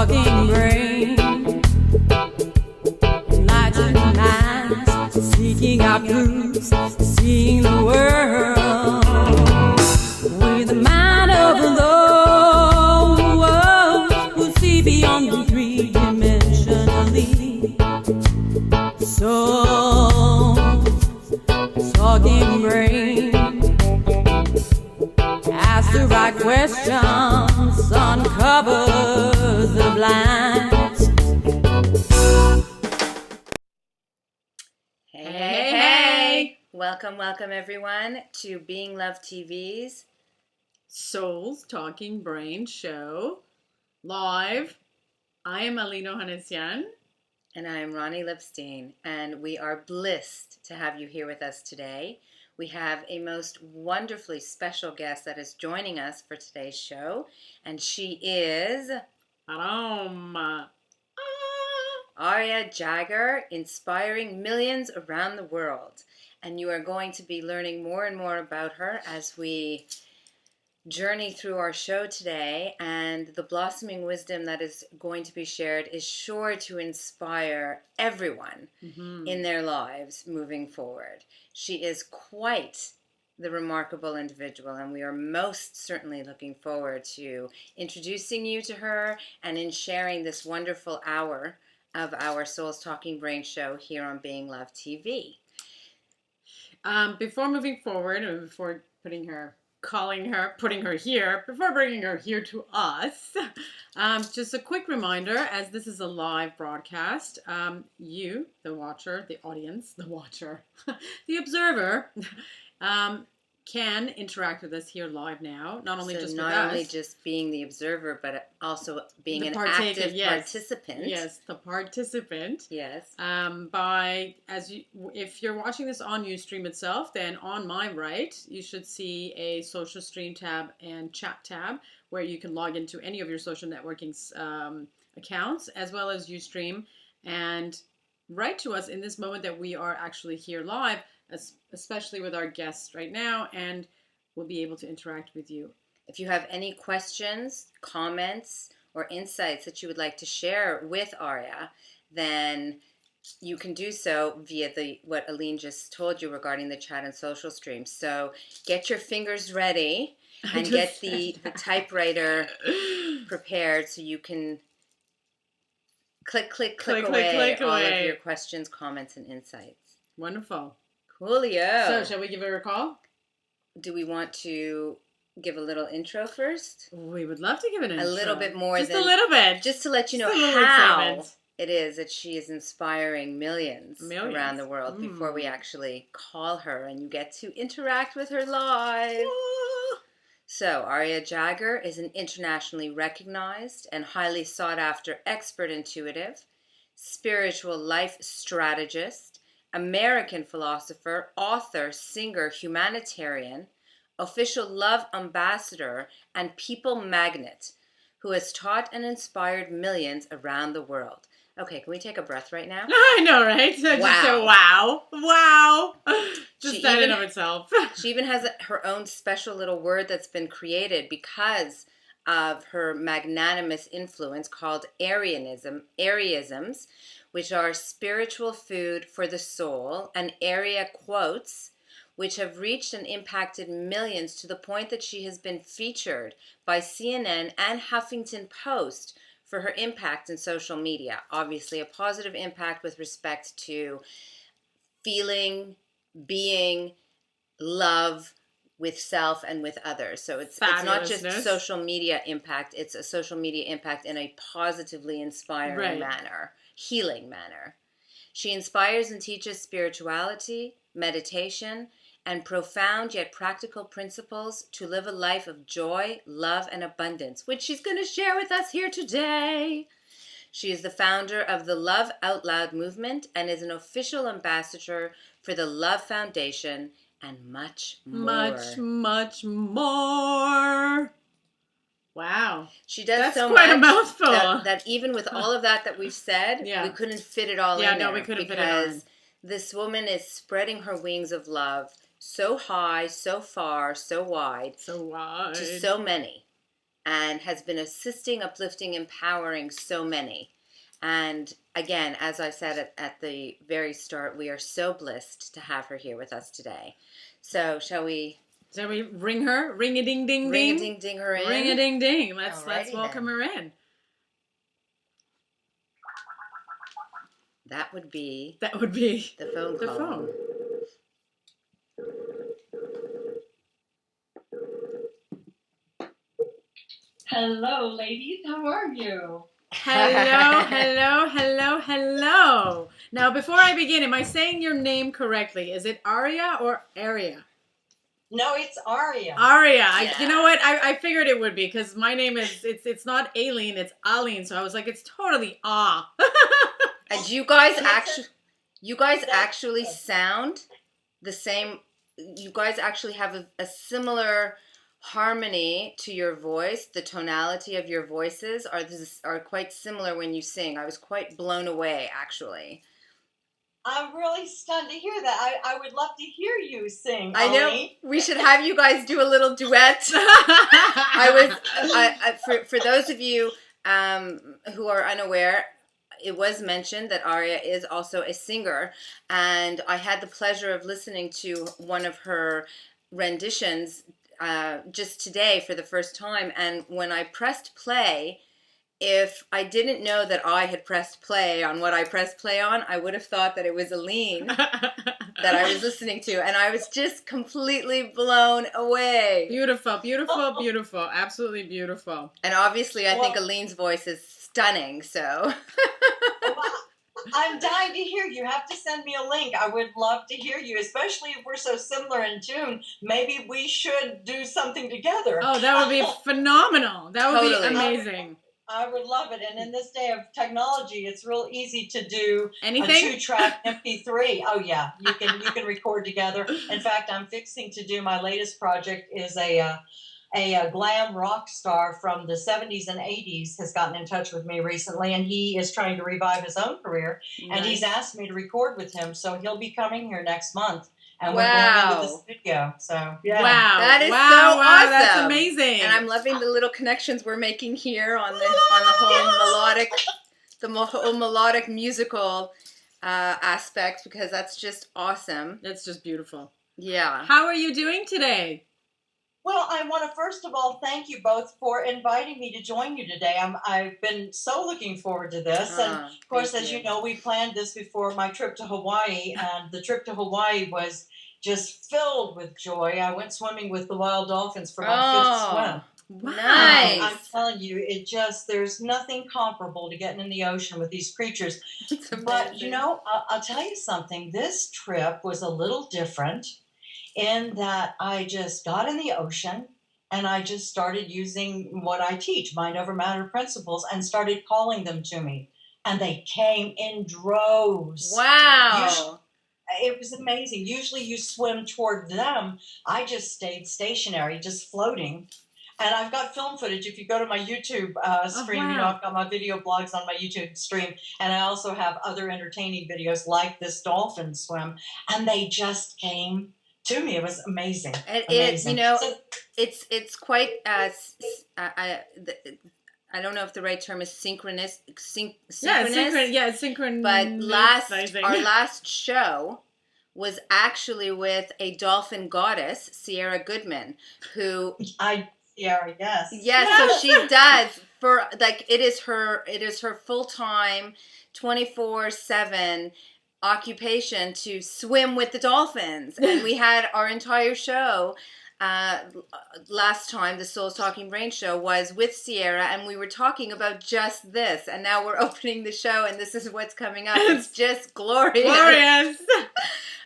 talking brain, enlightened minds, seeking out truths, seeing the world with the mind of those who see beyond the three-dimensionally. So, talking brain, ask the right questions, uncovers the blinds. Hey. Welcome everyone to Being Love TV's Souls Talking Brain Show live. I am Alina Hanessian. And I am Ronnie Lipstein, and we are blessed to have you here with us today. We have a most wonderfully special guest that is joining us for today's show, and she is Ariaa. Jaeger, inspiring millions around the world. And you are going to be learning more and more about her as we journey through our show today, and the blossoming wisdom that is going to be shared is sure to inspire everyone in their lives moving forward. She is quite the remarkable individual, and we are most certainly looking forward to introducing you to her and in sharing this wonderful hour of our Souls Talking Brain show here on Being Love TV. Before moving forward, and before putting her here, before bringing her here to us, just a quick reminder, as this is a live broadcast, you, the watcher, the audience, the watcher, the observer, can interact with us here live now. Not only just being the observer, but also being an active participant. Yes, the participant. Yes. If you're watching this on Ustream itself, then on my right you should see a social stream tab and chat tab where you can log into any of your social networking accounts as well as Ustream and write to us in this moment that we are actually here live, especially with our guests right now, and we'll be able to interact with you. If you have any questions, comments, or insights that you would like to share with Ariaa, then you can do so via what Aline just told you regarding the chat and social stream. So get your fingers ready and get the typewriter prepared so you can click away all of your questions, comments, and insights. Wonderful. Coolio. So, shall we give her a call? Do we want to give a little intro first? We would love to give an intro. A little bit more just a little bit. Just to let you know how it is that she is inspiring millions around the world before we actually call her and you get to interact with her live. So, Ariaa Jaeger is an internationally recognized and highly sought after expert intuitive, spiritual life strategist, American philosopher, author, singer, humanitarian, official love ambassador, and people magnet who has taught and inspired millions around the world. Okay, can we take a breath right now? I know, right? So wow. Just a wow. Just that in of itself. She even has her own special little word that's been created because of her magnanimous influence called Ariaisms, which are spiritual food for the soul, and Ariaa quotes, which have reached and impacted millions to the point that she has been featured by CNN and Huffington Post for her impact in social media. Obviously, a positive impact with respect to feeling, being, love with self and with others. So it's not just social media impact, it's a social media impact in a positively inspiring manner. Healing manner. She inspires and teaches spirituality, meditation, and profound yet practical principles to live a life of joy, love, and abundance, which she's going to share with us here today. She is the founder of the Love Out Loud movement and is an official ambassador for the Love Foundation and much more. Much more. Wow. She does That's so quite much a mouthful. that even with all of that we've said, we couldn't fit it all in there. Yeah, no, we couldn't fit it all in. Because this woman is spreading her wings of love so high, so far, so wide. So wide. To so many. and has been assisting, uplifting, empowering so many. And again, as I said at the very start, we are so blessed to have her here with us today. So shall we ring her? Ring a ding ding ring a ding. ding ding her in? Ring a ding ding. Let's Alrighty welcome then. her in. That would be the phone the call. phone. Hello, ladies. How are you? Hello. Now, before I begin, am I saying your name correctly? Is it Ariaa or Ariaa? No, it's Ariaa. Ariaa. Yeah. You know what? I figured it would be because my name is it's not Aileen, it's Aline. So I was like, it's totally And you guys actually sound the same. You guys actually have a similar harmony to your voice. The tonality of your voices are quite similar when you sing. I was quite blown away, actually. I'm really stunned to hear that. I would love to hear you sing. I know. Aline. We should have you guys do a little duet. For those of you who are unaware, it was mentioned that Ariaa is also a singer, and I had the pleasure of listening to one of her renditions just today for the first time. And when I pressed play, if I didn't know that I had pressed play on what I pressed play on, I would have thought that it was Aline that I was listening to, and I was just completely blown away. Beautiful. Absolutely beautiful. And obviously, I think Aline's voice is stunning, so. I'm dying to hear you. You have to send me a link. I would love to hear you, especially if we're so similar in tune. Maybe we should do something together. Oh, that would be phenomenal. That would Totally. be amazing. I would love it. And in this day of technology, it's real easy to do Anything? a 2-track MP3. Oh yeah, you can record together. In fact, I'm fixing to do my latest project is a glam rock star from the 70s and 80s has gotten in touch with me recently, and he is trying to revive his own career. Nice. And he's asked me to record with him, so he'll be coming here next month. And Wow. we're going into the studio. So yeah. Wow. That is so Wow, that's awesome. amazing. And I'm loving the little connections we're making here on the whole melodic musical aspect, because that's just awesome. That's just beautiful. Yeah. How are you doing today? Well, I want to first of all thank you both for inviting me to join you today. I've been so looking forward to this. And of course, as you know, we planned this before my trip to Hawaii, and the trip to Hawaii was just filled with joy. I went swimming with the wild dolphins for my fifth swim. Wow. Nice. I'm telling you, there's nothing comparable to getting in the ocean with these creatures. But, you know, I'll tell you something. This trip was a little different in that I just got in the ocean and I just started using what I teach, mind over matter principles, and started calling them to me. And they came in droves. Wow. It was amazing. Usually you swim toward them. I just stayed stationary, just floating. And I've got film footage. If you go to my YouTube stream, wow. you know, I've got my video blogs on my YouTube stream. And I also have other entertaining videos like this dolphin swim. And they just came to me. It was amazing. It you know, it's quite I don't know if the right term is synchronous. Synchronous. But our last show was actually with a dolphin goddess, Sierra Goodman, who yes. Yes, so she does for like it is her full-time 24/7 occupation to swim with the dolphins. And we had our entire show last time, the Souls Talking Brain show, was with Sierra, and we were talking about just this, and now we're opening the show and this is what's coming up. It's just glorious.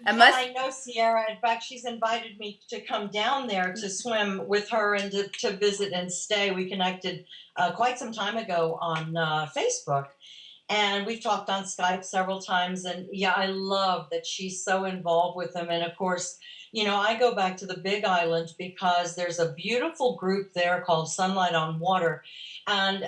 I know Sierra. In fact, she's invited me to come down there to swim with her and to visit and stay. We connected quite some time ago on Facebook. And we've talked on Skype several times. And yeah, I love that she's so involved with them. And of course, you know, I go back to the Big Island because there's a beautiful group there called Sunlight on Water. And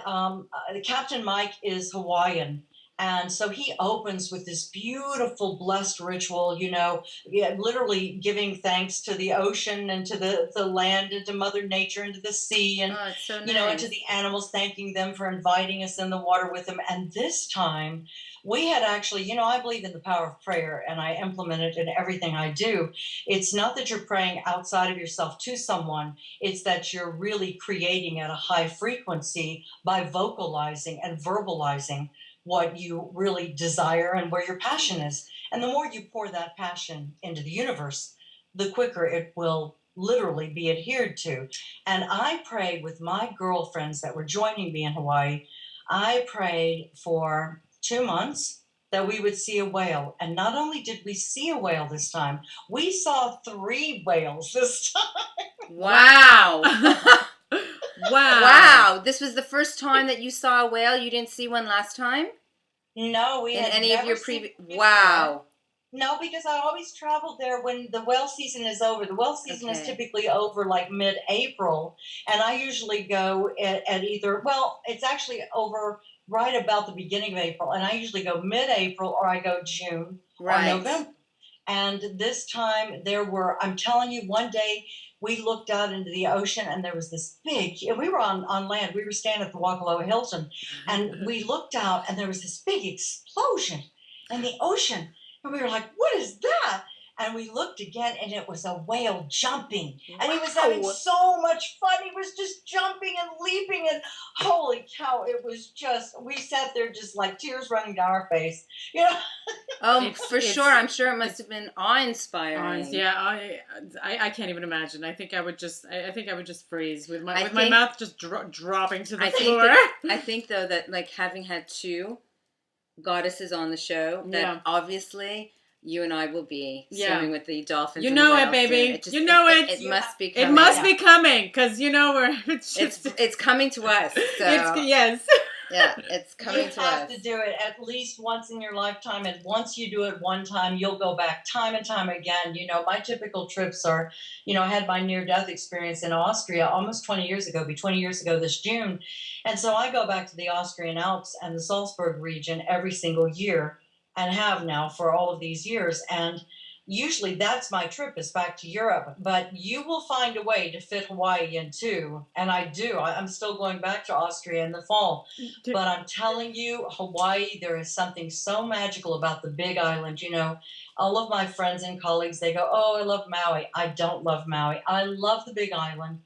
Captain Mike is Hawaiian. And so he opens with this beautiful, blessed ritual, yeah, literally giving thanks to the ocean and to the land and to Mother Nature and to the sea and, Oh, it's so and to nice. the animals, thanking them for inviting us in the water with them. And this time we had actually, I believe in the power of prayer and I implement it in everything I do. It's not that you're praying outside of yourself to someone, it's that you're really creating at a high frequency by vocalizing and verbalizing what you really desire and where your passion is. And the more you pour that passion into the universe, the quicker it will literally be adhered to. And I prayed with my girlfriends that were joining me in Hawaii. I prayed for 2 months that we would see a whale. And not only did we see a whale this time, we saw 3 whales this time. Wow. Wow. Wow. This was the first time that you saw a whale? You didn't see one last time? No, we In had any of never your seen previous... it before. Wow. No, because I always travel there when the well season is over. The well season is Okay. typically over like mid-April, and I usually go at either, well, it's actually over right about the beginning of April, and I usually go mid-April or I go June or Right. November. And this time I'm telling you, one day we looked out into the ocean and there was this big, and we were on land, we were staying at the Waikoloa Hilton, and we looked out and there was this big explosion in the ocean. And we were like, what is that? And we looked again and it was a whale jumping. And he was having Wow. so much fun. He was just jumping and leaping and holy cow, it was just, we sat there just like tears running down our face. Oh, for sure. I'm sure it must have been awe-inspiring. Yeah, I can't even imagine. I think I would just freeze with my think- mouth just dropping to the I floor. think though that like having had 2 goddesses on the show, that Yeah. obviously you and I will be Yeah. swimming with the dolphins. You and know the it, whales baby. soon. You know it. It must be It coming. must be coming because we're. It's just. It's coming to us. So. Yes. Yeah, it's coming You to have us. to do it at least once in your lifetime, and once you do it one time, you'll go back time and time again. My typical trips are, I had my near-death experience in Austria almost 20 years ago, be 20 years ago this June, and so I go back to the Austrian Alps and the Salzburg region every single year, and have now for all of these years, and usually that's my trip is back to Europe, but you will find a way to fit Hawaii in too, and I do. I'm still going back to Austria in the fall, but I'm telling you, Hawaii, there is something so magical about the Big Island. All of my friends and colleagues, they go, oh, I love Maui. I don't love Maui. I love the Big Island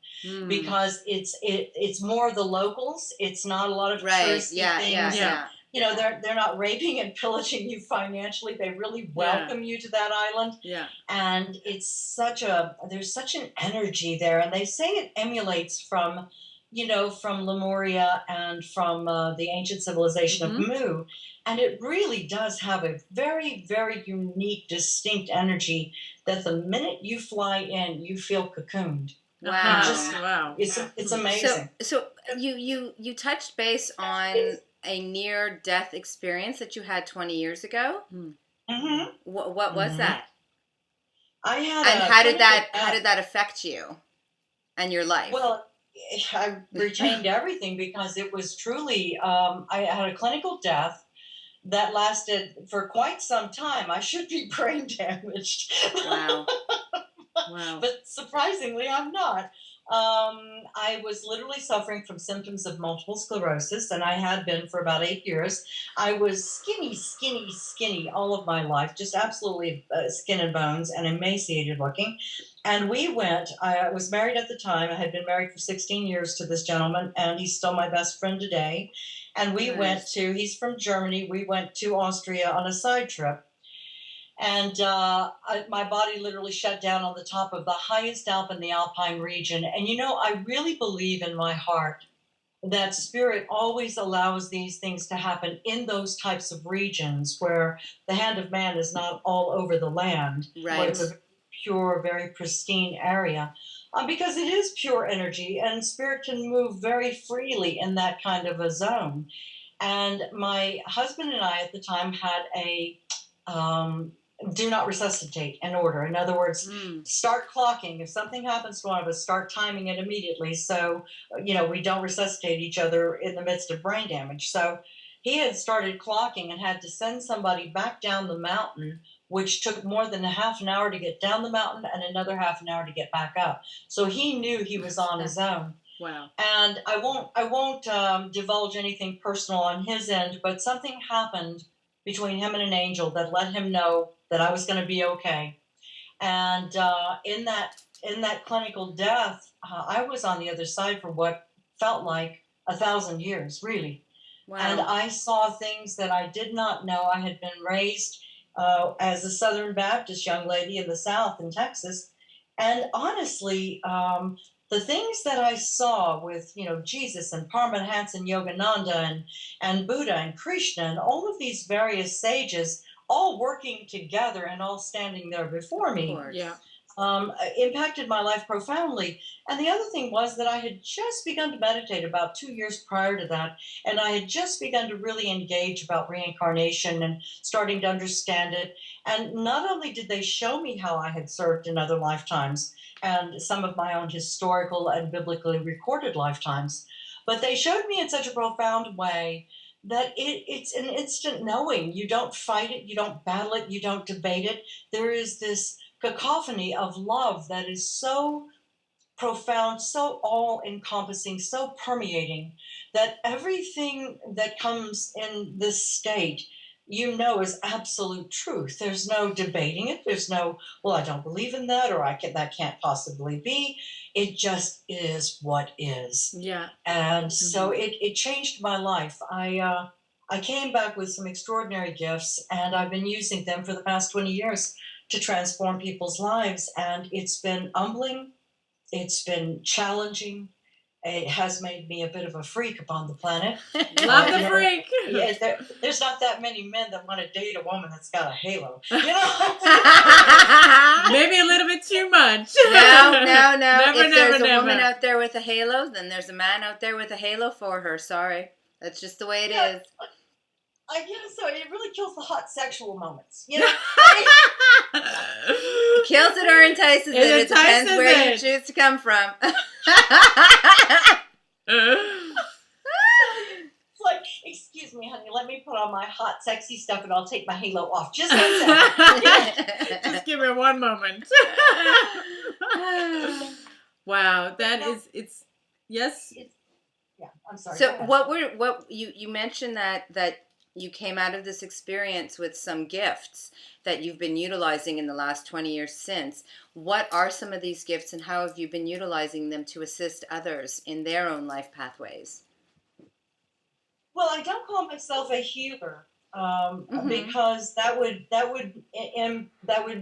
because it's more the locals. It's not a lot of Right. touristy Yeah. things. Yeah. They're not raping and pillaging you financially. They really welcome you to that island. Yeah. And there's such an energy there. And they say it emulates from Lemuria and from the ancient civilization of Mu. And it really does have a very, very unique, distinct energy that the minute you fly in, you feel cocooned. Wow. Wow. It's amazing. So you touched base on a near-death experience that you had 20 years ago. Mm-hmm. What was that? I had. And how did that affect you and your life? Well, I retained everything because it was truly. I had a clinical death that lasted for quite some time. I should be brain damaged. Wow. Wow. But surprisingly, I'm not. I was literally suffering from symptoms of multiple sclerosis, and I had been for about 8 years. I was skinny all of my life, just absolutely skin and bones and emaciated looking. And I was married at the time. I had been married for 16 years to this gentleman, and he's still my best friend today. And he's from Germany. We went to Austria on a side trip. And my body literally shut down on the top of the highest Alp in the Alpine region. And I really believe in my heart that spirit always allows these things to happen in those types of regions where the hand of man is not all over the land. Right. Where it's a pure, very pristine area. Because it is pure energy, and spirit can move very freely in that kind of a zone. And my husband and I at the time had a do not resuscitate an order. In other words, start clocking. If something happens to one of us, start timing it immediately so, we don't resuscitate each other in the midst of brain damage. So he had started clocking and had to send somebody back down the mountain, which took more than a half an hour to get down the mountain and another half an hour to get back up. So he knew he was on his own. Wow. And I won't divulge anything personal on his end, but something happened between him and an angel that let him know that I was going to be okay. And in that clinical death, I was on the other side for what felt like 1,000 years, really. And Wow. I saw things that I did not know. I had been raised as a Southern Baptist young lady in the South in Texas, and honestly, the things that I saw with Jesus and Paramahansa and Yogananda and Buddha and Krishna and all of these various sages all working together and all standing there before Of me course. Yeah. impacted my life profoundly. And the other thing was that I had just begun to meditate about 2 years prior to that, and I had just begun to really engage about reincarnation and starting to understand it. And not only did they show me how I had served in other lifetimes and some of my own historical and biblically recorded lifetimes, but they showed me in such a profound way that it's an instant knowing. You don't fight it, you don't battle it, you don't debate it. There is this cacophony of love that is so profound, so all encompassing, so permeating that everything that comes in this state, is absolute truth. There's no debating it. There's no, well, I don't believe in that, or that can't possibly be. It just is what is. Yeah. And so it changed my life. I came back with some extraordinary gifts, and I've been using them for the past 20 years to transform people's lives. And it's been humbling. It's been challenging. It has made me a bit of a freak upon the planet. Love the freak. Yeah, there's not that many men that want to date a woman that's got a halo. Maybe a little bit too much. No. Never, If there's never, a woman never. out there with a halo, then there's a man out there with a halo for her. Sorry. That's just the way it is. I guess so. It really kills the hot sexual moments. Kills it or entices it. It depends entices where you it. choose to come from. It's like, excuse me, honey, let me put on my hot, sexy stuff and I'll take my halo off. Just 1 second. Just give me one moment. Wow, it's yes. Yeah, I'm sorry. So Go ahead. what you mentioned that you came out of this experience with some gifts that you've been utilizing in the last 20 years since. What are some of these gifts, and how have you been utilizing them to assist others in their own life pathways? Well, I don't call myself a healer Mhm. because that would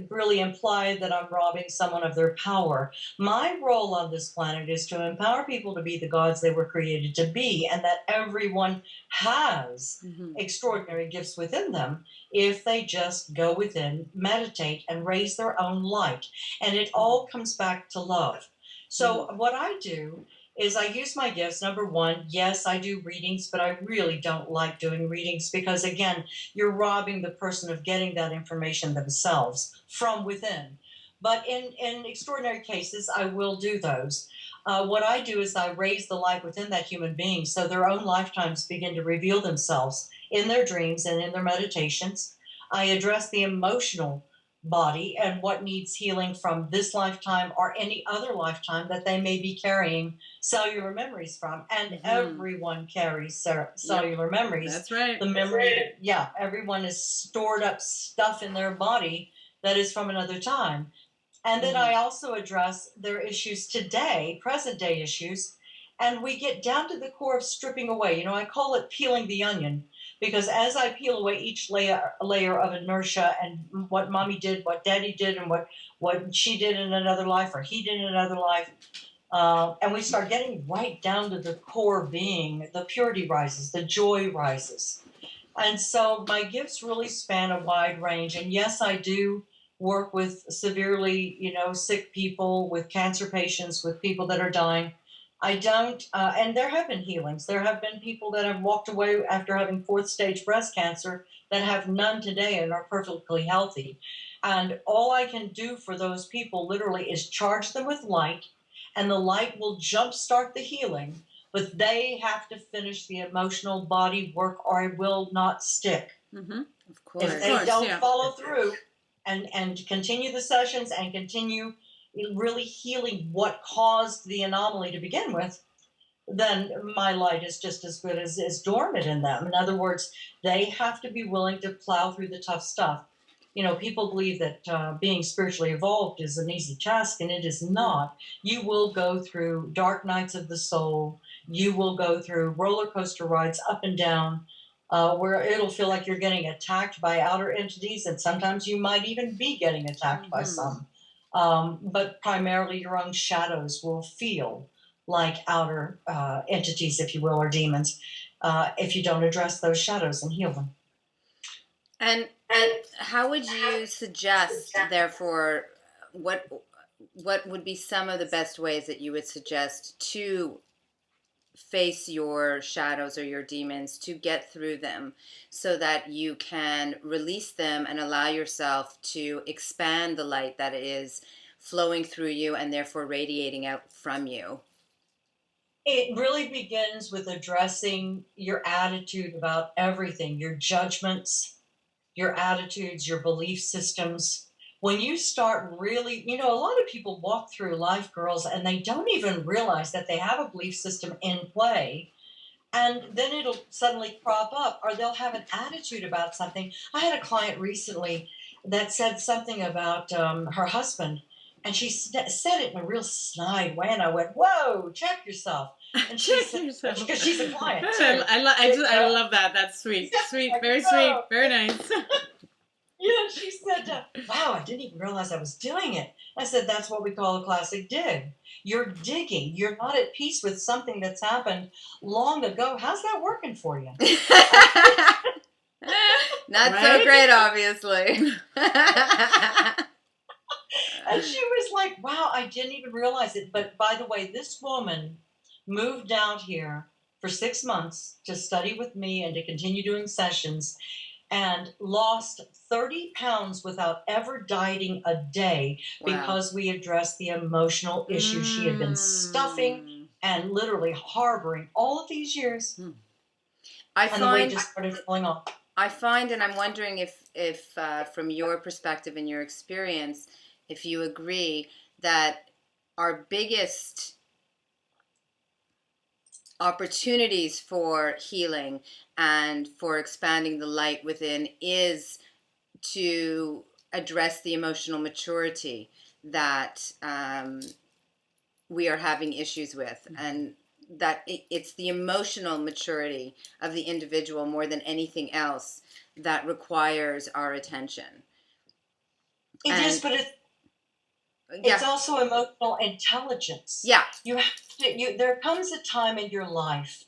really imply that I'm robbing someone of their power. My role on this planet is to empower people to be the gods they were created to be, and that everyone has Mhm. extraordinary gifts within them if they just go within, meditate, and raise their own light. And it all comes back to love. So what I do is I use my gifts. Number one, yes, I do readings, but I really don't like doing readings because, again, you're robbing the person of getting that information themselves from within. But in extraordinary cases, I will do those. What I do is I raise the light within that human being so their own lifetimes begin to reveal themselves in their dreams and in their meditations. I address the emotional body and what needs healing from this lifetime or any other lifetime that they may be carrying cellular memories from. And everyone carries cellular memories. That's right. The memory, yeah, everyone has stored up stuff in their body that is from another time. And then I also address their issues today, present day issues, and we get down to the core of stripping away. I call it peeling the onion, because as I peel away each layer of inertia and what mommy did, what daddy did, and what she did in another life or he did in another life, and we start getting right down to the core being, the purity rises, the joy rises. And so my gifts really span a wide range. And yes, I do work with severely, sick people, with cancer patients, with people that are dying. I don't, and there have been healings. There have been people that have walked away after having 4th stage breast cancer that have none today and are perfectly healthy. And all I can do for those people literally is charge them with light, and the light will jumpstart the healing. but they have to finish the emotional body work or it will not stick. Mm-hmm. Of course. If they don't follow through and continue the sessions and continue really healing what caused the anomaly to begin with, then my light is just as good as is dormant in them. In other words, they have to be willing to plow through the tough stuff. You know, people believe that being spiritually evolved is an easy task, and it is not. You will go through dark nights of the soul. You will go through roller coaster rides up and down, where it'll feel like you're getting attacked by outer entities, and sometimes you might even be getting attacked by some. But primarily, your own shadows will feel like outer entities, if you will, or demons, if you don't address those shadows and heal them. And how would you suggest, therefore, what would be some of the best ways that you would suggest to face your shadows or your demons, to get through them so that you can release them and allow yourself to expand the light that is flowing through you and therefore radiating out from you? It really begins with addressing your attitude about everything, your judgments, your attitudes, your belief systems. When you start really, you know, a lot of people walk through life, girls, and they don't even realize that they have a belief system in play. And then it'll suddenly crop up, or they'll have an attitude about something. I had a client recently that said something about her husband, and she said it in a real snide way, and I went, "Whoa, check yourself." And she said, because she's a client. I love that. That's sweet. Sweet, very sweet, very nice. Yeah, she said, "Wow, I didn't even realize I was doing it." I said, "That's what we call a classic dig. You're digging. You're not at peace with something that's happened long ago. How's that working for you?" Not so great, obviously. And she was like, "Wow, I didn't even realize it." But by the way, this woman moved out here for 6 months to study with me and to continue doing sessions, and lost 30 pounds without ever dieting a day. Wow. Because we addressed the emotional issues she had been stuffing and literally harboring all of these years. And the weight just started falling off. I find, and I'm wondering if from your perspective and your experience, if you agree that our biggest opportunities for healing and for expanding the light within is to address the emotional maturity that we are having issues with, and that it's the emotional maturity of the individual more than anything else that requires our attention. It is, but it's also emotional intelligence. Yeah. You have to, there comes a time in your life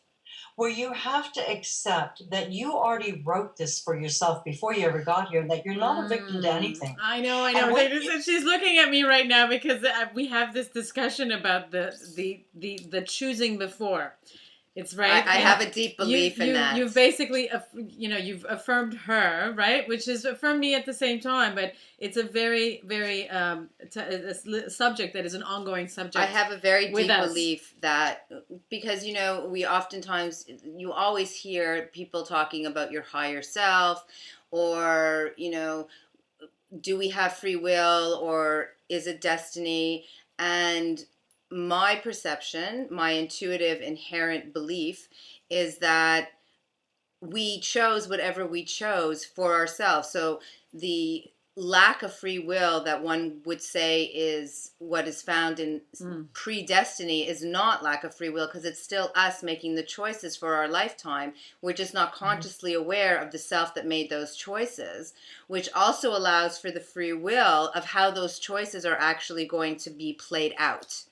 where you have to accept that you already wrote this for yourself before you ever got here, that you're not a victim to anything. I know. She's looking at me right now because we have this discussion about the choosing before. It's right. I have a deep belief in that. You've basically, you've affirmed her, right? Which has affirmed me at the same time. But it's a very, very a subject that is an ongoing subject. I have a very deep belief that, because, we oftentimes, you always hear people talking about your higher self, or, do we have free will, or is it destiny? And my perception, my intuitive inherent belief is that we chose whatever we chose for ourselves. So the lack of free will that one would say is what is found in predestiny is not lack of free will, because it's still us making the choices for our lifetime. We're just not consciously aware of the self that made those choices, which also allows for the free will of how those choices are actually going to be played out.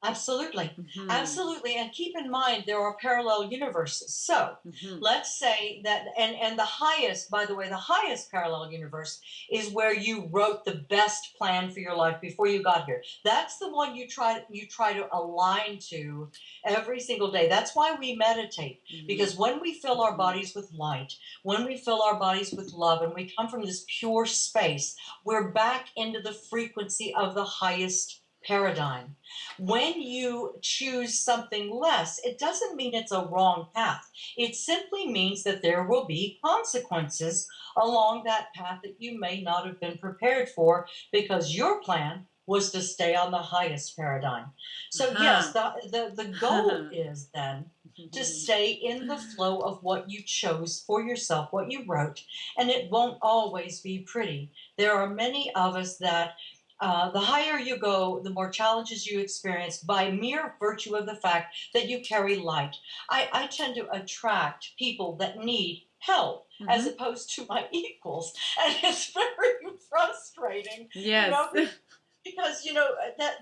Absolutely. Absolutely. And keep in mind, there are parallel universes. So let's say that, and the highest, by the way, the highest parallel universe is where you wrote the best plan for your life before you got here. That's the one you try to align to every single day. That's why we meditate, because when we fill our bodies with light, when we fill our bodies with love, and we come from this pure space, we're back into the frequency of the highest paradigm. When you choose something less, it doesn't mean it's a wrong path. It simply means that there will be consequences along that path that you may not have been prepared for because your plan was to stay on the highest paradigm. So yes, the goal is then to stay in the flow of what you chose for yourself, what you wrote, and it won't always be pretty. There are many of us that the higher you go, the more challenges you experience by mere virtue of the fact that you carry light. I tend to attract people that need help as opposed to my equals. And it's very frustrating. Yes. Because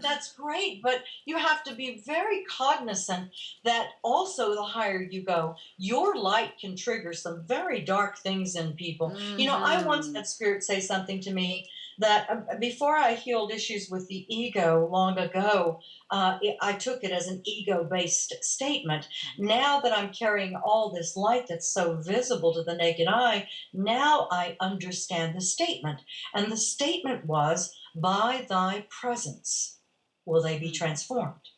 that's great, but you have to be very cognizant that also the higher you go, your light can trigger some very dark things in people. I once had spirit say something to me that before I healed issues with the ego long ago, I took it as an ego-based statement. Now that I'm carrying all this light that's so visible to the naked eye, now I understand the statement. And the statement was, by thy presence will they be transformed.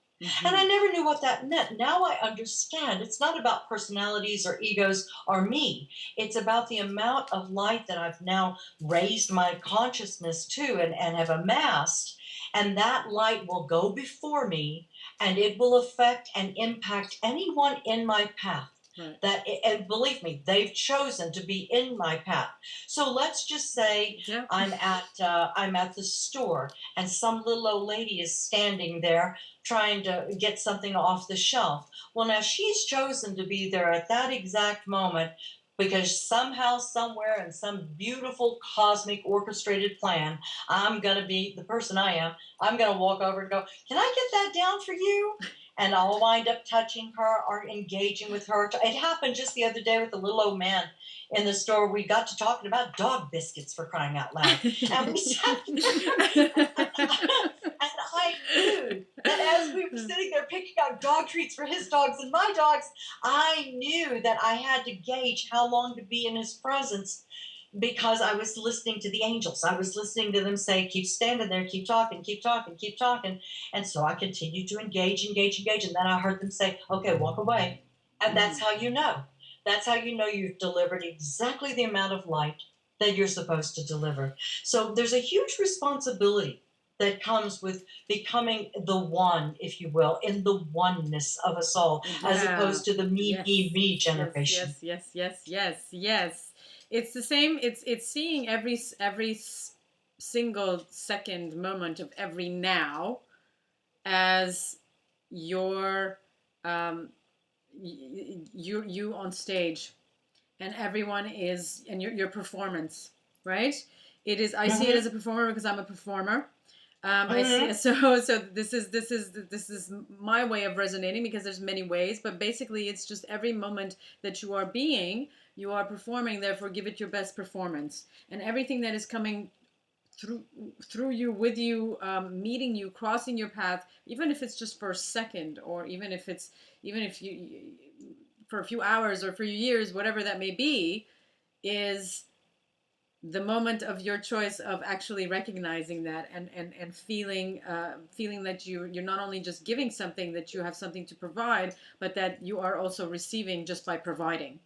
And I never knew what that meant. Now I understand. It's not about personalities or egos or me. It's about the amount of light that I've now raised my consciousness to and have amassed. And that light will go before me and it will affect and impact anyone in my path. Right. And believe me, they've chosen to be in my path. So let's just say I'm at the store, and some little old lady is standing there trying to get something off the shelf. Well, now she's chosen to be there at that exact moment because somehow, somewhere, in some beautiful cosmic orchestrated plan, I'm going to be the person I am. I'm going to walk over and go, "Can I get that down for you?" And I'll wind up touching her or engaging with her. It happened just the other day with a little old man in the store. We got to talking about dog biscuits, for crying out loud. And we sat there, and I knew that as we were sitting there picking out dog treats for his dogs and my dogs, I knew that I had to gauge how long to be in his presence, because I was listening to the angels. I was listening to them say, keep standing there, keep talking, keep talking, keep talking. And so I continued to engage. And then I heard them say, okay, walk away. And that's how you know. That's how you know you've delivered exactly the amount of light that you're supposed to deliver. So there's a huge responsibility that comes with becoming the one, if you will, in the oneness of us all, as opposed to the me generation. Yes. It's the same. It's seeing every single second moment of every now as your you on stage, and everyone is, and your performance, right? It is. I see it as a performer because I'm a performer. I see. So this is my way of resonating, because there's many ways, but basically it's just every moment that you are being. You are performing, therefore give it your best performance. And everything that is coming through you, with you, meeting you, crossing your path, even if it's just for a second, or even if you for a few hours or for years, whatever that may be, is the moment of your choice of actually recognizing that and feeling that you're not only just giving something, that you have something to provide, but that you are also receiving just by providing.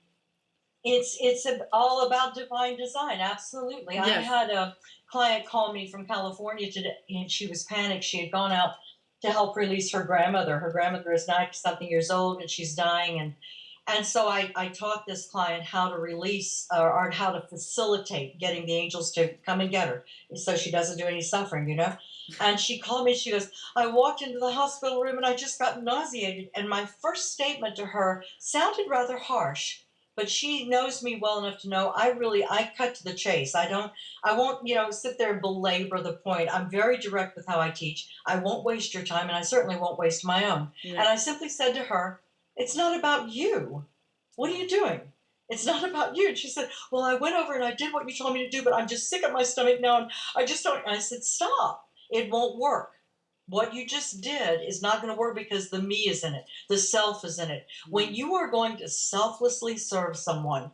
It's all about divine design. Absolutely. Yes. I had a client call me from California today, and she was panicked. She had gone out to help release her grandmother. Her grandmother is 90-something years old, and she's dying. And so I taught this client how to release or how to facilitate getting the angels to come and get her, so she doesn't do any suffering, And she called me. She goes, I walked into the hospital room and I just got nauseated. And my first statement to her sounded rather harsh, but she knows me well enough to know I cut to the chase. I won't, sit there and belabor the point. I'm very direct with how I teach. I won't waste your time, and I certainly won't waste my own. Yeah. And I simply said to her, it's not about you. What are you doing? It's not about you. And she said, well, I went over and I did what you told me to do, but I'm just sick at my stomach now, and I just don't. And I said, stop. It won't work. What you just did is not going to work, because the me is in it. The self is in it. When you are going to selflessly serve someone,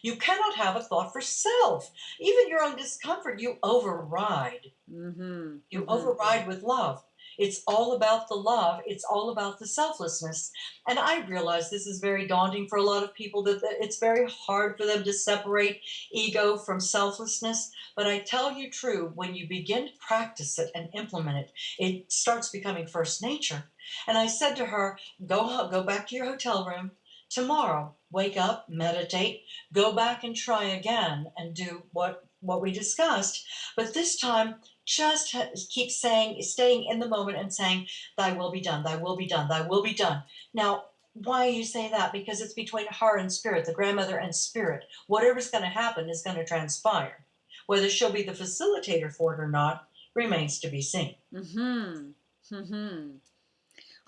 you cannot have a thought for self. Even your own discomfort, you override. You override with love. It's all about the love. It's all about the selflessness. And I realize this is very daunting for a lot of people, that it's very hard for them to separate ego from selflessness. But I tell you true, when you begin to practice it and implement it, it starts becoming first nature. And I said to her, go back to your hotel room tomorrow. Wake up, meditate, go back and try again and do what we discussed. But this time, just keep saying, staying in the moment and saying, thy will be done, thy will be done, thy will be done. Now, why you say that? Because it's between her and spirit, the grandmother and spirit. Whatever's going to happen is going to transpire. Whether she'll be the facilitator for it or not remains to be seen. Mm-hmm. Mm-hmm.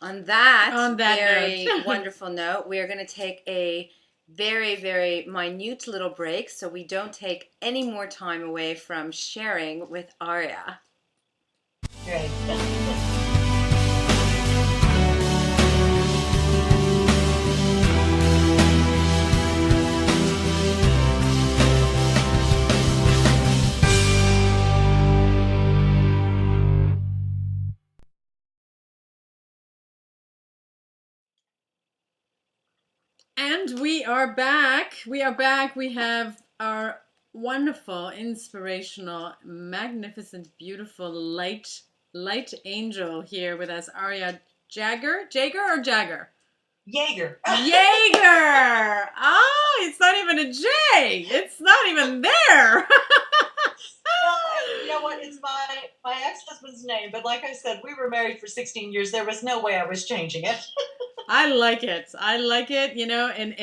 On that very note. wonderful note, we are going to take a very, very minute little break so we don't take any more time away from sharing with Ariaa. Great. And we are back. We are back. We have our wonderful, inspirational, magnificent, beautiful light angel here with us, Ariaa Jaeger. Jaeger or Jagger? Jaeger. Jaeger. Oh, it's not even a J. It's not even there. You know what? It's my ex-husband's name, but like I said, we were married for 16 years. There was no way I was changing it. I like it. I like it, you know, and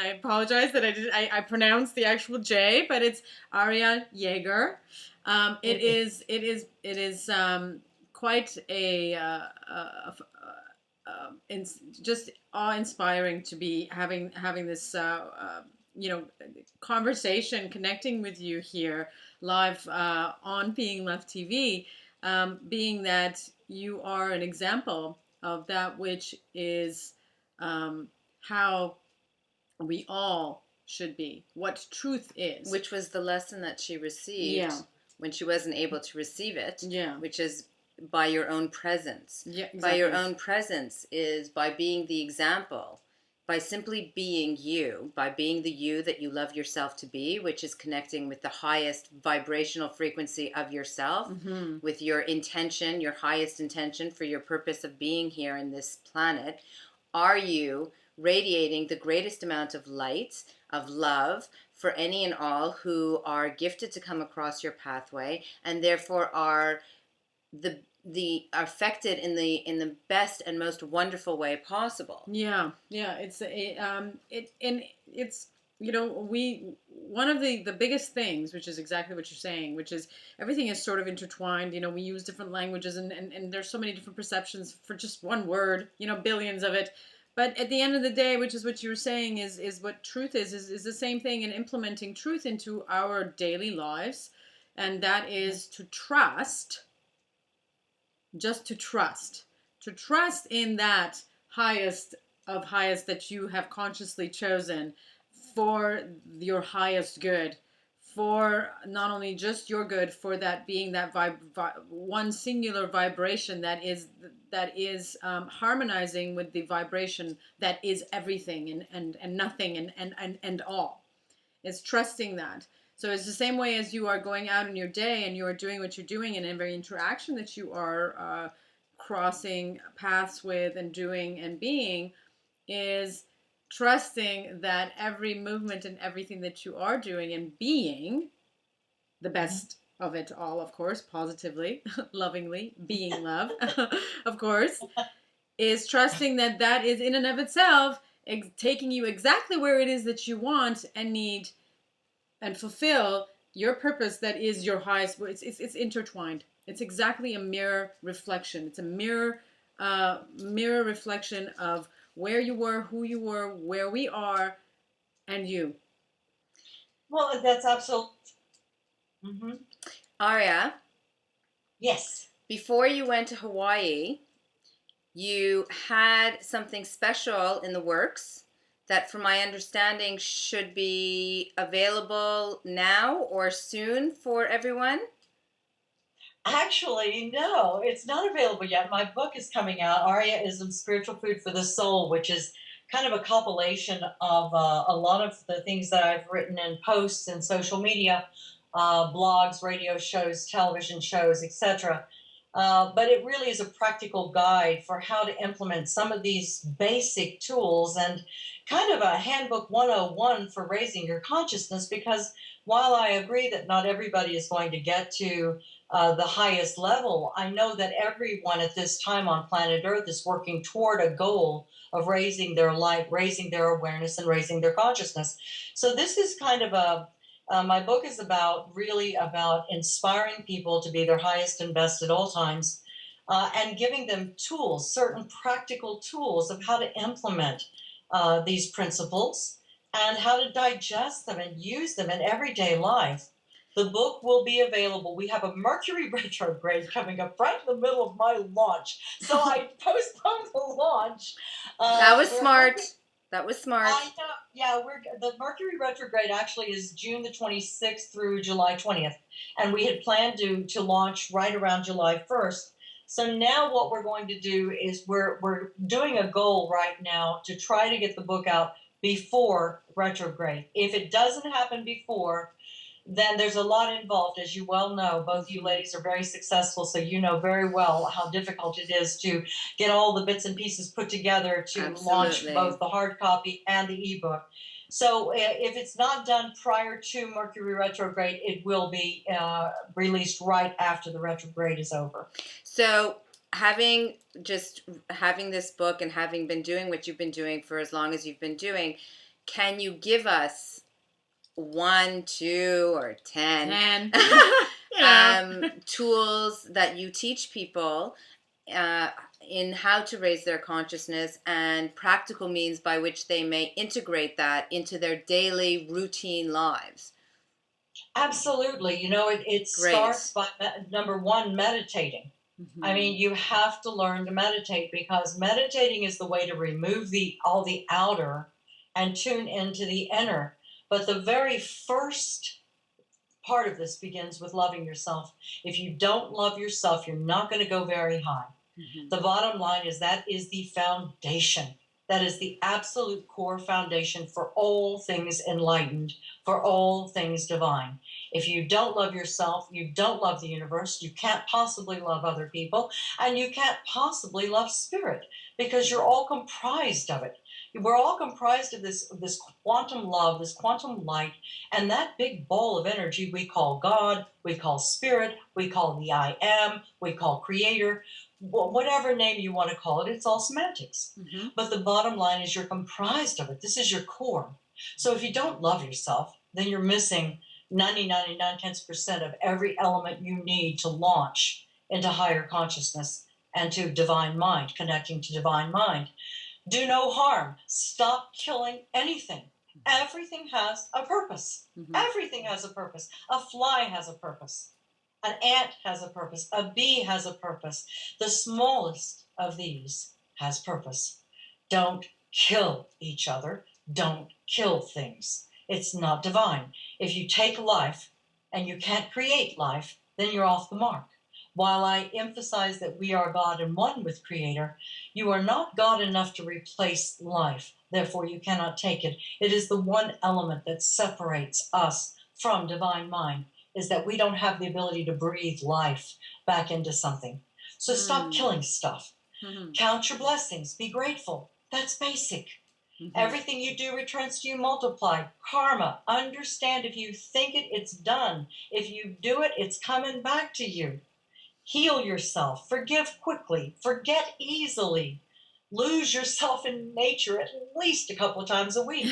I apologize that I pronounced the actual J, but it's Ariaa Jaeger. It is quite just awe-inspiring to be having this conversation, connecting with you here live on Being Love TV, being that you are an example of that which is how we all should be, what truth is. Which was the lesson that she received when she wasn't able to receive it, which is by your own presence. Yeah, exactly. By your own presence is by being the example, by simply being you, by being the you that you love yourself to be, which is connecting with the highest vibrational frequency of yourself, with your intention, your highest intention for your purpose of being here in this planet. Are you radiating the greatest amount of light, of love, for any and all who are gifted to come across your pathway, and therefore are the affected in the best and most wonderful way possible? It's one of the biggest things, which is exactly what you're saying, which is everything is sort of intertwined. We use different languages and there's so many different perceptions for just one word, billions of it. But at the end of the day, which is what you were saying, is what truth is the same thing in implementing truth into our daily lives. And that is to trust, just to trust in that highest of highest that you have consciously chosen for your highest good, for not only just your good, for that being that one singular vibration that is harmonizing with the vibration that is everything and nothing and all. It's trusting that. So it's the same way as you are going out in your day and you are doing what you're doing, and in every interaction that you are crossing paths with and doing and being, is trusting that every movement and everything that you are doing and being, the best of it all, of course, positively, lovingly, being love, of course, is trusting that is in and of itself taking you exactly where it is that you want and need and fulfill your purpose that is your highest. It's intertwined. It's exactly a mirror reflection. It's a mirror reflection of where you were, who you were, where we are, and you. Well, that's absolutely. Ariaa? Yes. Before you went to Hawaii, you had something special in the works that, from my understanding, should be available now or soon for everyone? Actually, no, it's not available yet. My book is coming out. Ariaa is Spiritual Food for the Soul, which is kind of a compilation of a lot of the things that I've written in posts and social media, blogs, radio shows, television shows, etc. But it really is a practical guide for how to implement some of these basic tools and kind of a handbook 101 for raising your consciousness. Because while I agree that not everybody is going to get to the highest level, I know that everyone at this time on planet Earth is working toward a goal of raising their light, raising their awareness, and raising their consciousness. So this is kind of my book is really about inspiring people to be their highest and best at all times, and giving them tools, certain practical tools of how to implement these principles and how to digest them and use them in everyday life. The book will be available. We have a Mercury retrograde coming up right in the middle of my launch. So I postponed the launch. That was smart. That was smart. I know. Yeah, the Mercury retrograde actually is June the 26th through July 20th. And we had planned to launch right around July 1st. So now what we're going to do is we're doing a goal right now to try to get the book out before retrograde. If it doesn't happen before, then there's a lot involved, as you well know. Both you ladies are very successful, so you know very well how difficult it is to get all the bits and pieces put together to launch both the hard copy and the ebook. So if it's not done prior to Mercury retrograde, it will be released right after the retrograde is over. So having this book and having been doing what you've been doing for as long as you've been doing, can you give us 1, 2, or 10 tools that you teach people in how to raise their consciousness, and practical means by which they may integrate that into their daily routine lives? Absolutely. You know, it starts by, number one, meditating. Mm-hmm. I mean, you have to learn to meditate, because meditating is the way to remove all the outer and tune into the inner. But the very first part of this begins with loving yourself. If you don't love yourself, you're not going to go very high. Mm-hmm. The bottom line is that is the foundation. That is the absolute core foundation for all things enlightened, for all things divine. If you don't love yourself, you don't love the universe, you can't possibly love other people, and you can't possibly love spirit, because you're all comprised of it. We're all comprised of this quantum love, this quantum light, and that big ball of energy we call God, we call spirit, we call the I am, we call creator, whatever name you want to call it, it's all semantics. Mm-hmm. But the bottom line is you're comprised of it. This is your core. So if you don't love yourself, then you're missing 99.9% of every element you need to launch into higher consciousness and to divine mind, connecting to divine mind. Do no harm. Stop killing anything. Everything has a purpose. Mm-hmm. Everything has a purpose. A fly has a purpose. An ant has a purpose. A bee has a purpose. The smallest of these has purpose. Don't kill each other. Don't kill things. It's not divine. If you take life and you can't create life, then you're off the mark. While I emphasize that we are God and one with Creator, you are not God enough to replace life. Therefore, you cannot take it. It is the one element that separates us from divine mind, is that we don't have the ability to breathe life back into something. So stop killing stuff. Mm-hmm. Count your blessings. Be grateful. That's basic. Mm-hmm. Everything you do returns to you multiplied. Karma. Understand, if you think it, it's done. If you do it, it's coming back to you. Heal yourself. Forgive quickly. Forget easily. Lose yourself in nature at least a couple of times a week.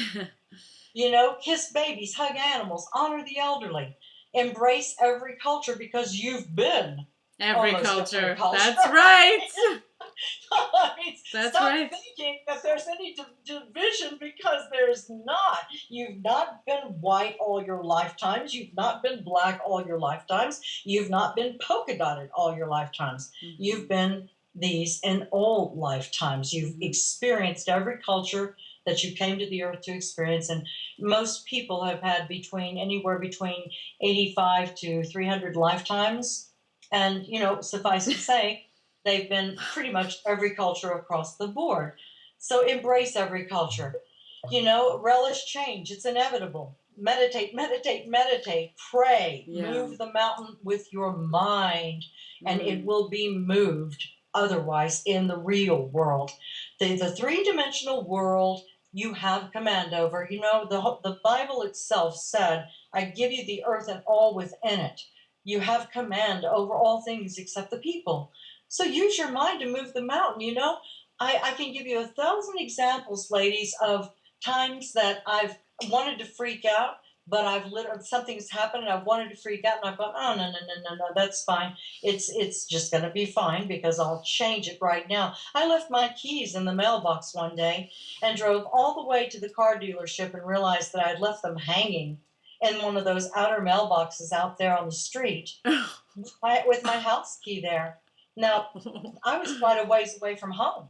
You know, kiss babies, hug animals, honor the elderly. Embrace every culture, because you've been every culture. That's right. I mean, that's stop right. thinking that there's any division, because there's not. You've not been white all your lifetimes. You've not been black all your lifetimes. You've not been polka dotted all your lifetimes. Mm-hmm. You've been these in all lifetimes. You've experienced every culture that you came to the earth to experience, and most people have had anywhere between 85 to 300 lifetimes And, suffice to say, they've been pretty much every culture across the board. So embrace every culture. Relish change. It's inevitable. Meditate, meditate, meditate. Pray. Yeah. Move the mountain with your mind, and it Mm. will be moved otherwise in the real world. The three-dimensional world you have command over. The Bible itself said, I give you the earth and all within it. You have command over all things except the people. So use your mind to move the mountain. I can give you 1,000 examples, ladies, of times that I've wanted to freak out, but something's happened and I've wanted to freak out, and I've gone, oh, no, that's fine. It's just going to be fine because I'll change it right now. I left my keys in the mailbox one day and drove all the way to the car dealership and realized that I'd left them hanging in one of those outer mailboxes out there on the street with my house key there. Now, I was quite a ways away from home.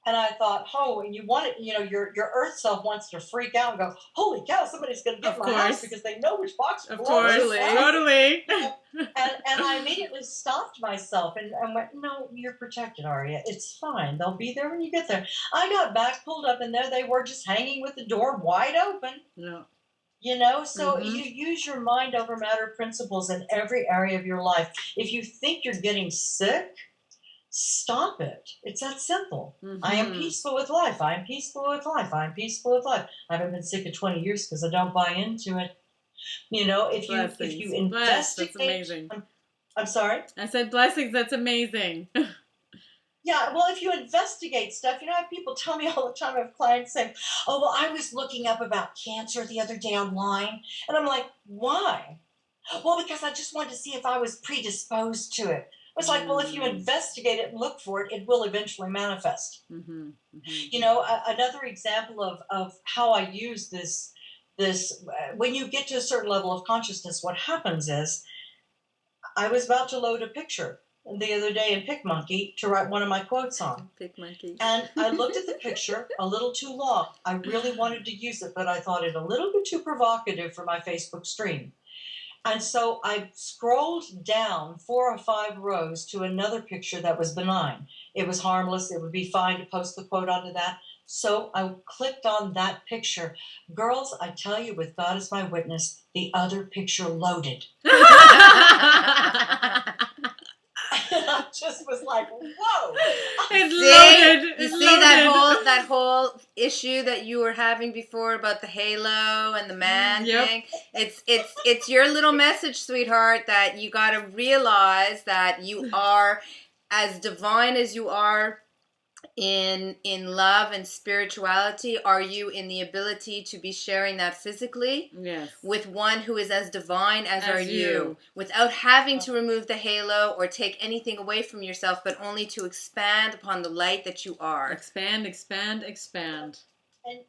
And I thought, and you want it, your earth self wants to freak out and go, holy cow, somebody's going to get my house because they know which box Of belongs course, to us. totally. And I immediately stopped myself and went, no, you're protected, Ariaa. It's fine. They'll be there when you get there. I got back, pulled up, and there they were just hanging with the door wide open. Yeah. So you use your mind over matter principles in every area of your life. If you think you're getting sick, stop it. It's that simple. Mm-hmm. I am peaceful with life. I am peaceful with life. I am peaceful with life. I haven't been sick in 20 years because I don't buy into it. If you investigate, that's amazing. I'm sorry? I said blessings, that's amazing. Yeah, well, if you investigate stuff, I have people tell me all the time, I have clients saying, oh, well, I was looking up about cancer the other day online. And I'm like, why? Well, because I just wanted to see if I was predisposed to it. It's like, well, if you investigate it and look for it, it will eventually manifest. Mm-hmm. Mm-hmm. Another example of how I use this, when you get to a certain level of consciousness, what happens is, I was about to load a picture the other day in PicMonkey to write one of my quotes on. PicMonkey. And I looked at the picture a little too long. I really wanted to use it, but I thought it a little bit too provocative for my Facebook stream. And so I scrolled down 4 or 5 rows to another picture that was benign. It was harmless. It would be fine to post the quote onto that. So I clicked on that picture. Girls, I tell you, with God as my witness, the other picture loaded. I just was like, whoa. It's loaded. You see that whole issue that you were having before about the halo and the man thing? It's your little message, sweetheart, that you got to realize that you are as divine as you are in love and spirituality. Are you in the ability to be sharing that physically? Yes. With one who is as divine as are you, without having to remove the halo or take anything away from yourself, but only to expand upon the light that you are. Expand, expand, expand. And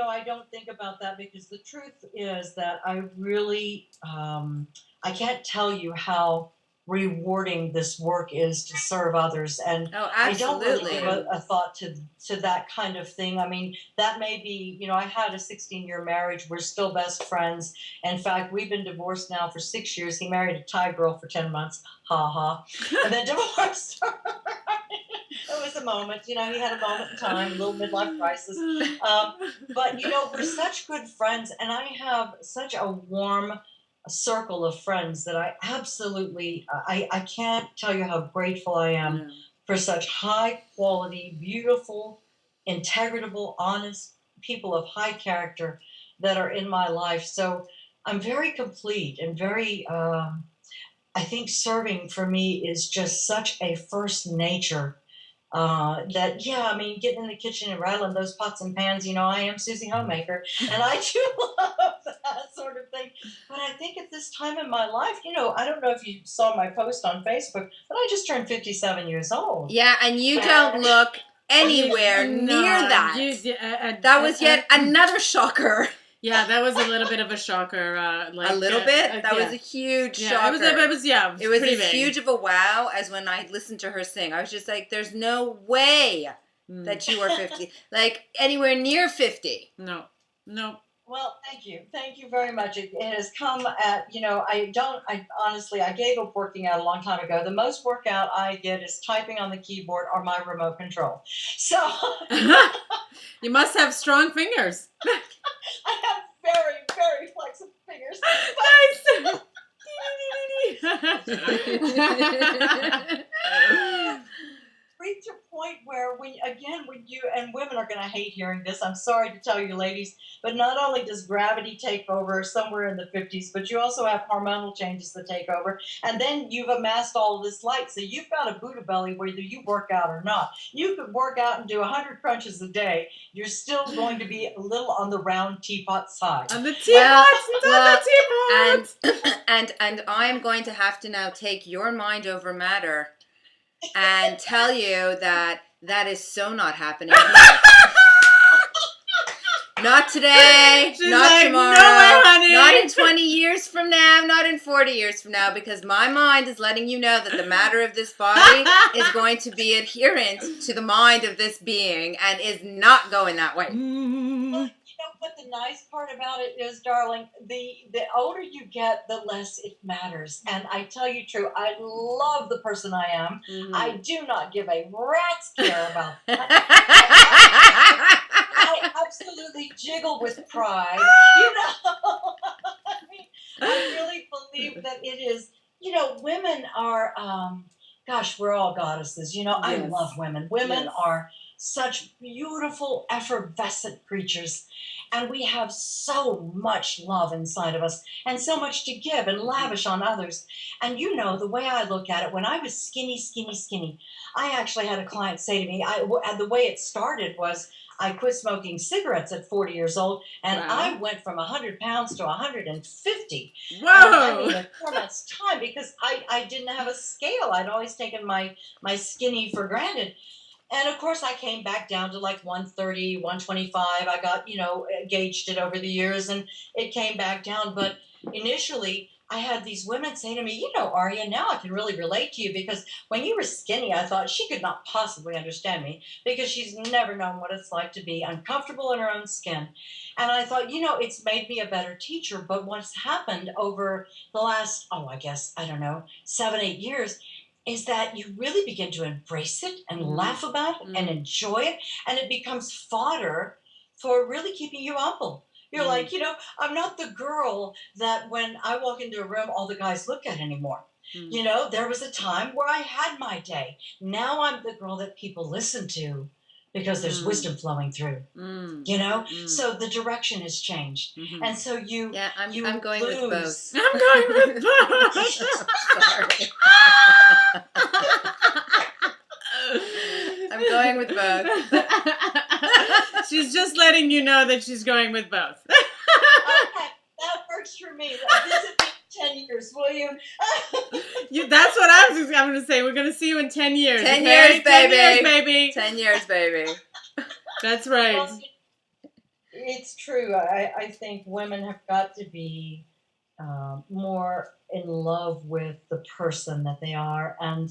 I don't think about that because the truth is that I really, I can't tell you how rewarding this work is to serve others, and I don't really give a thought to that kind of thing. I mean, that may be, I had a 16-year marriage. We're still best friends. In fact, we've been divorced now for 6 years. He married a Thai girl for 10 months. Ha ha. And then divorced her. It was a moment, he had a moment in time, a little midlife crisis. But, we're such good friends, and I have such a warm circle of friends that I absolutely, I can't tell you how grateful I am for such high quality, beautiful, integratable, honest people of high character that are in my life. So I'm very complete and very, I think serving for me is just such a first nature. Getting in the kitchen and rattling those pots and pans, I am Susie Homemaker, and I do love that sort of thing. But I think at this time in my life, I don't know if you saw my post on Facebook, but I just turned 57 years old. Yeah, and you don't look anywhere near that. That was yet another shocker. Yeah, that was a little bit of a shocker. A little bit? That was a huge shocker. It was as huge of a wow as when I listened to her sing. I was just like, there's no way that you are 50. Like, anywhere near 50. No. Well, thank you very much. It has come at, I honestly, I gave up working out a long time ago. The most workout I get is typing on the keyboard or my remote control. So You must have strong fingers. I have very, very flexible fingers. Nice. Reach a point where when you and women are going to hate hearing this, I'm sorry to tell you ladies, but not only does gravity take over somewhere in the 50s, but you also have hormonal changes that take over, and then you've amassed all of this light, so you've got a Buddha belly whether you work out or not. You could work out and do 100 crunches a day, you're still going to be a little on the round teapot side. On the teapot, and I'm going to have to now take your mind over matter and tell you that is so not happening here. Not today, She's not like, tomorrow, "No way, honey." not in 20 years from now, not in 40 years from now, because my mind is letting you know that the matter of this body is going to be adherent to the mind of this being and is not going that way. Well, what the nice part about it is, darling, the older you get, the less it matters. And I tell you true, I love the person I am. Mhm. I do not give a rat's care about that. I absolutely jiggle with pride. I really believe that it is, women are, gosh, we're all goddesses. I Yes. love women. Women Yes. are such beautiful, effervescent creatures. And we have so much love inside of us and so much to give and lavish on others. And the way I look at it, when I was skinny, I actually had a client say to me, the way it started was I quit smoking cigarettes at 40 years old, and Wow. I went from 100 pounds to 150. Whoa! In 4 months' time, because I didn't have a scale. I'd always taken my skinny for granted. And of course, I came back down to like 130, 125. I got, gauged it over the years, and it came back down. But initially, I had these women say to me, Ariaa, now I can really relate to you, because when you were skinny, I thought she could not possibly understand me because she's never known what it's like to be uncomfortable in her own skin. And I thought, it's made me a better teacher. But what's happened over the last, I guess, 7, 8 years, is that you really begin to embrace it and laugh about it and enjoy it, and it becomes fodder for really keeping you humble. You're like, I'm not the girl that when I walk into a room, all the guys look at anymore. There was a time where I had my day. Now I'm the girl that people listen to because there's wisdom flowing through. So the direction has changed. And so I'm going with both. I'm going with both. Sorry. I'm going with both. She's just letting you know that she's going with both. Okay, that works for me. Visit me in 10 years, will you? That's what I was going to say. We're going to see you in 10 years. 10 okay? years, 10 baby. years, baby. 10 years, baby. That's right. Well, it's true. I think women have got to be more in love with the person that they are. And,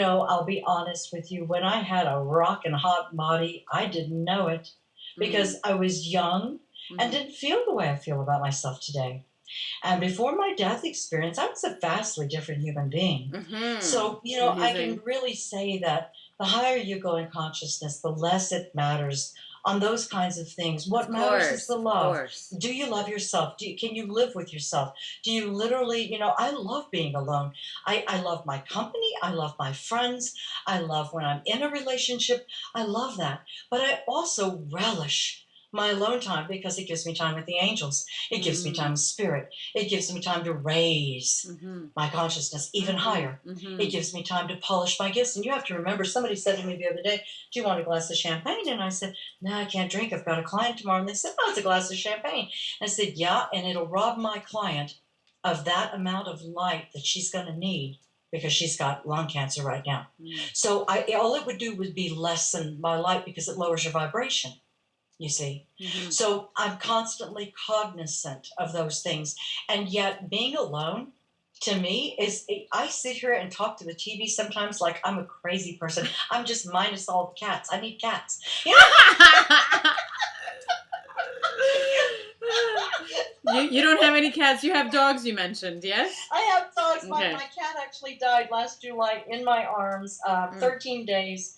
I'll be honest with you. When I had a rockin' hot body, I didn't know it because I was young and didn't feel the way I feel about myself today. And before my death experience, I was a vastly different human being. So, I can really say that the higher you go in consciousness, the less it matters on those kinds of things. What matters is the love. Do you love yourself? Can you live with yourself? Do you literally, I love being alone. I love my company. I love my friends. I love when I'm in a relationship. I love that. But I also relish my alone time because it gives me time with the angels. It gives me time with spirit. It gives me time to raise my consciousness even higher. It gives me time to polish my gifts. And you have to remember, somebody said to me the other day, do you want a glass of champagne? And I said, no, I can't drink. I've got a client tomorrow. And they said, oh, it's a glass of champagne. And I said, yeah, and it'll rob my client of that amount of light that she's going to need because she's got lung cancer right now. So all it would do would be lessen my light because it lowers your vibration. You see? So I'm constantly cognizant of those things. And yet being alone, to me, I sit here and talk to the TV sometimes like I'm a crazy person. I'm just minus all the cats. I need cats. You don't have any cats. You have dogs, you mentioned, yes? I have dogs. Okay. My cat actually died last July in my arms, 13 days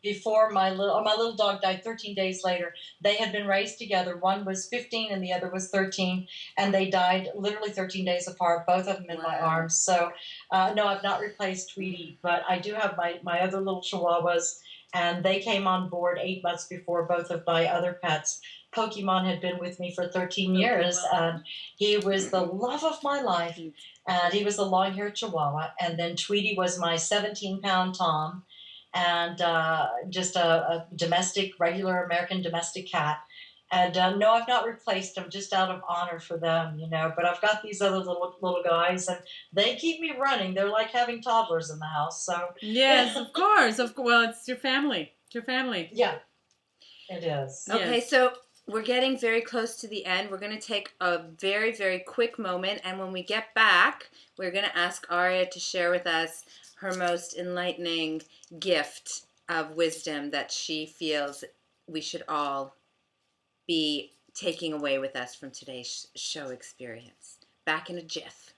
before my little dog died 13 days later. They had been raised together. One was 15 and the other was 13, and they died literally 13 days apart, both of them in my arms. So, no, I've not replaced Tweety, but I do have my other little Chihuahuas, and they came on board 8 months before both of my other pets. Pokemon had been with me for 13 years, and he was the love of my life, and he was a long-haired Chihuahua. And then Tweety was my 17-pound Tom, and just a domestic, regular American domestic cat. And no, I've not replaced them, just out of honor for them, But I've got these other little guys, and they keep me running. They're like having toddlers in the house. So yes, of course. Well, it's your family. It's your family. Yeah, it is. Okay, Yes. so we're getting very close to the end. We're going to take a very, very quick moment. And when we get back, we're going to ask Ariaa to share with us her most enlightening gift of wisdom that she feels we should all be taking away with us from today's show experience. Back in a jiff.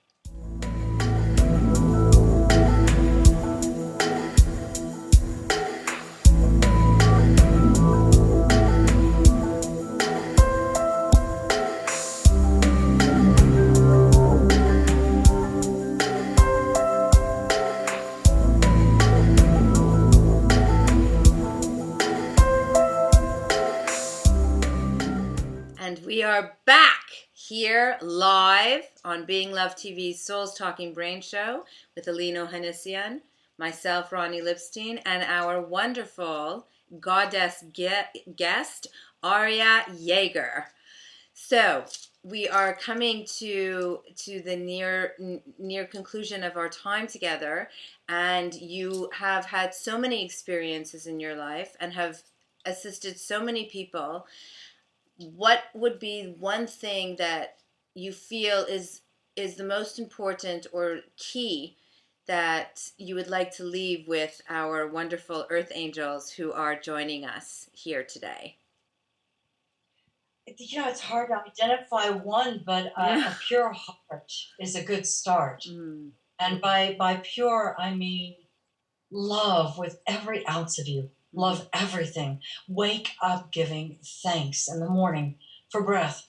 And we are back here live on Being Love TV's Souls Talking Brain Show with Aline Ohanessian, myself, Ronnie Lipstein, and our wonderful goddess guest, Ariaa Jaeger. So we are coming to the near conclusion of our time together, and you have had so many experiences in your life and have assisted so many people. What would be one thing that you feel is the most important or key that you would like to leave with our wonderful earth angels who are joining us here today? It's hard to identify one, but a pure heart is a good start. And by pure, I mean love with every ounce of you. Love everything. Wake up giving thanks in the morning for breath.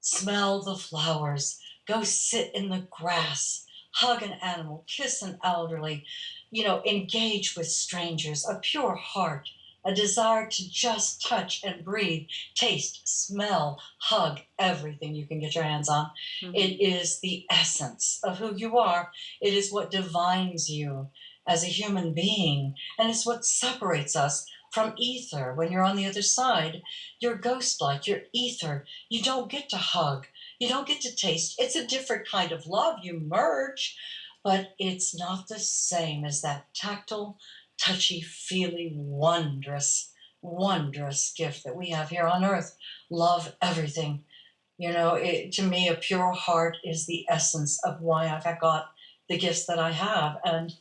Smell the flowers. Go sit in the grass. Hug an animal. Kiss an elderly. Engage with strangers. A pure heart. A desire to just touch and breathe, taste, smell, hug everything you can get your hands on. It is the essence of who you are. It is what defines you as a human being, and it's what separates us from ether. When you're on the other side, you're ghost-like, you're ether. You don't get to hug. You don't get to taste. It's a different kind of love. You merge, but it's not the same as that tactile, touchy-feely, wondrous, wondrous gift that we have here on earth. Love everything. To me, a pure heart is the essence of why I've got the gifts that I have. And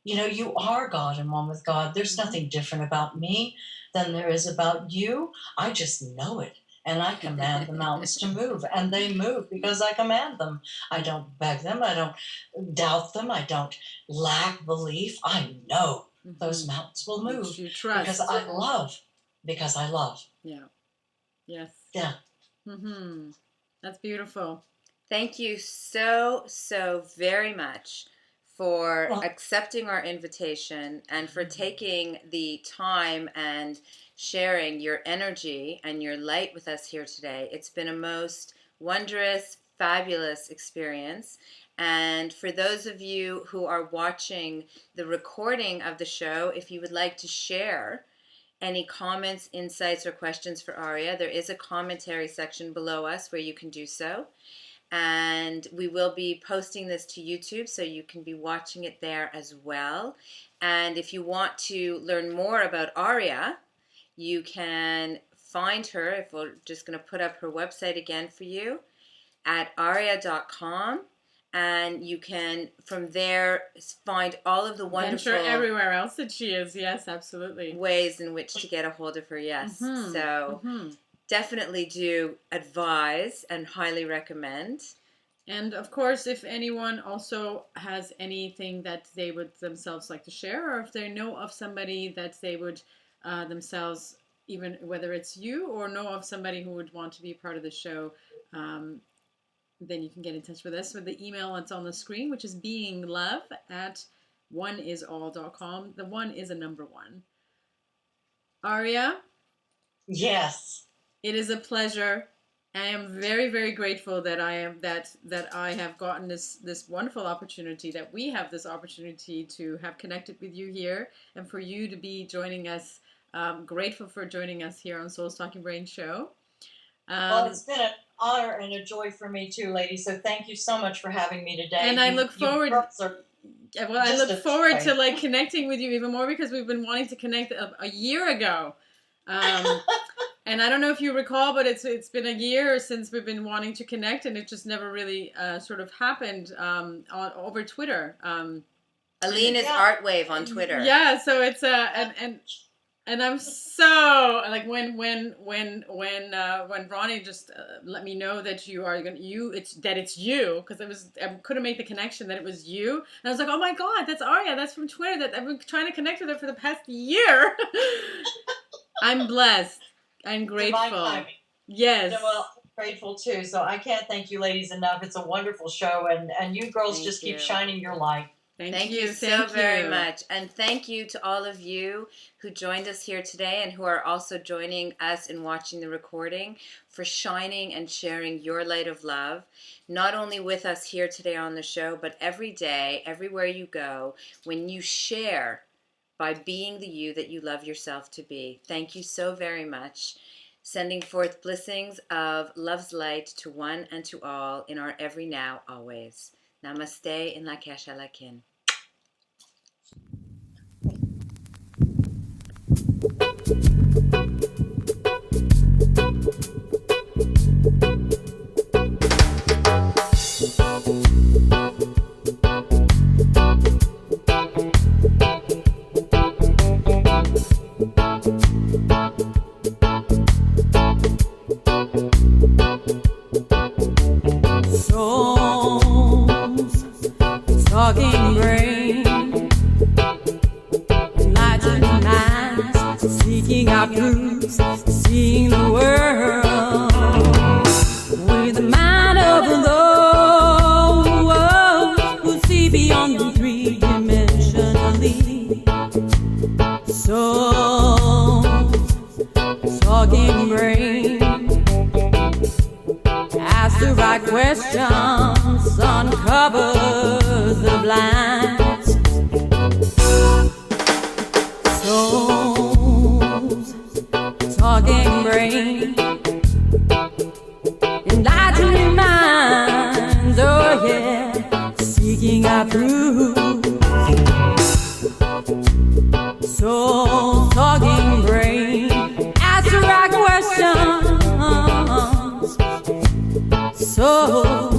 you are God and one with God. There's nothing different about me than there is about you. I just know it. And I command the mountains to move. And they move because I command them. I don't beg them. I don't doubt them. I don't lack belief. I know those mountains will move. You trust. Because I love. Because I love. Yeah. Yes. Yeah. That's beautiful. Thank you so, so very much for accepting our invitation and for taking the time and sharing your energy and your light with us here today. It's been a most wondrous, fabulous experience. And for those of you who are watching the recording of the show, if you would like to share any comments, insights, or questions for Ariaa, there is a commentary section below us where you can do so. And we will be posting this to YouTube, so you can be watching it there as well. And if you want to learn more about Ariaa, you can find her, if we're just going to put up her website again for you, at ariaa.com. And you can, from there, find all of the wonderful everywhere else that she is. Yes, absolutely. ways in which to get a hold of her. Yes. definitely do advise and highly recommend. And of course, if anyone also has anything that they would themselves like to share, or if they know of somebody that they would themselves, even whether it's you or know of somebody who would want to be part of the show, then you can get in touch with us with the email that's on the screen, which is beinglove@oneisall.com. The one is a number one. Ariaa, Yes. it is a pleasure. I am very, very grateful that I have gotten this wonderful opportunity, that we have this opportunity to have connected with you here, and for you to be joining us. Grateful for joining us here on Soul's Talking Brain Show. Well, it's been an honor and a joy for me too, ladies. So thank you so much for having me today. And I look forward. I look forward to like connecting with you even more, because we've been wanting to connect a year ago. And I don't know if you recall, but it's been a year since we've been wanting to connect, and it just never really sort of happened over Twitter. Alina's Art Wave on Twitter. Yeah, so it's and I'm so like when Ronnie just let me know that it's you, because I couldn't make the connection that it was you, and I was like, oh my god, that's Ariaa, that's from Twitter, that I've been trying to connect with her for the past year. I'm blessed. I'm grateful. Yes. Well, grateful too. So I can't thank you ladies enough. It's a wonderful show, and you girls just keep shining your light. Thank you so very much. And thank you to all of you who joined us here today, and who are also joining us in watching the recording, for shining and sharing your light of love, not only with us here today on the show, but every day, everywhere you go, when you share by being the you that you love yourself to be. Thank you so very much. Sending forth blessings of love's light to one and to all in our every now, always. Namaste in La Kesha La Kin. Souls, talking brain, enlightened minds, seeking out truths, seeing the world with the mind of those who see beyond the three-dimensionally. Souls, talking brain, ask the right questions, uncovers the blinds. Souls, talking brain, enlightening minds, oh yeah, seeking out truth. Souls, talking brain, ask the right questions. So